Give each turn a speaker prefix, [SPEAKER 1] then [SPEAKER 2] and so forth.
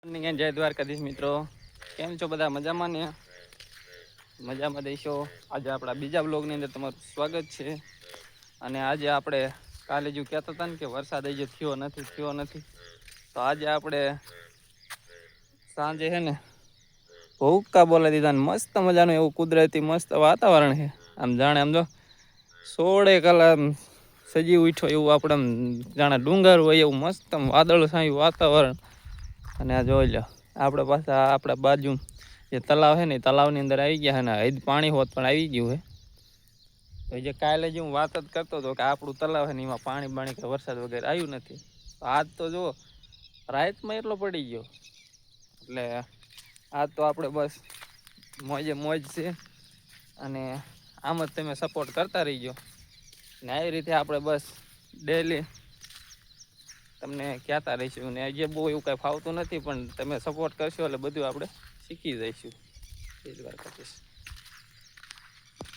[SPEAKER 1] જય દ્વારકાધીશ મિત્રો, કેમ છો બધા? મજામાં ને? મજામાં દઈશો. આજે આપણા બીજા બ્લોગની અંદર તમારું સ્વાગત છે. અને આજે આપણે કાલે જો કહેતા હતા ને કે વરસાદ આજે થયો નથી, તો આજે આપણે સાંજે હે ને ભૂક્કા બોલાવી દીધા ને મસ્ત મજાનું એવું કુદરતી મસ્ત વાતાવરણ છે. આમ જાણે આમ જો 16 કલાક સજી ઉઠો એવું આપણે જાણે ડુંગર હોય એવું મસ્ત વાદળ છાયું વાતાવરણ. અને આ જોઈ લો, આપણે પાછા આપણા બાજુ જે તલાવ છે ને તલાવની અંદર આવી ગયા છે ને હજી પાણી હોત પણ આવી ગયું છે. તો જે કાલે જે હું વાત જ કરતો હતો કે આપણું તલાવ છે ને એમાં પાણી કે વરસાદ વગેરે આવ્યું નથી. આજ તો જો રાતમાં એટલો પડી ગયો એટલે આજ તો આપણે બસ મોજે મોજ છે. અને આમ જ તમે સપોર્ટ કરતા રહીજો ને આવી રીતે આપણે બસ ડેલી તમને કહેતા રહીશું ને. જે બહુ એવું કાંઈ ફાવતું નથી પણ તમે સપોર્ટ કરશો એટલે બધું આપણે શીખી જઈશું. જય દ્વારકાધીશ.